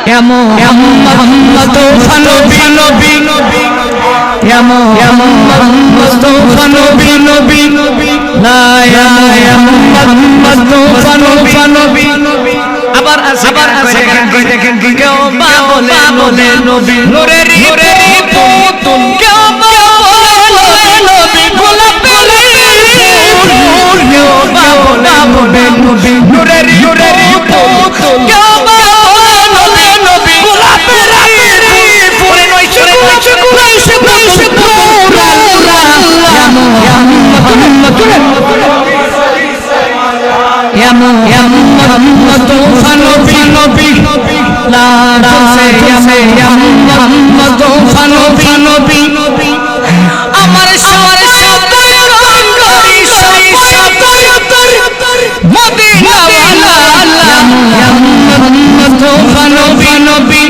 يا محمد نبي نبي يا محمد مصطفى نبي لا يا محمد مصطفى نبي আবার কই দেখেন কেউ বলে নবী নূরের পুতুল কেউ বলে নবী গোলাপের ফুল কেউ বলে নবী নূরের পুতুল কেউ বলে নবী গোলাপের ফুল নইছে يا محمد نبي لا يا محمد نبي আমার সাথে রঙ্গি সাথে মদিনা ওয়ালা يا محمد نبي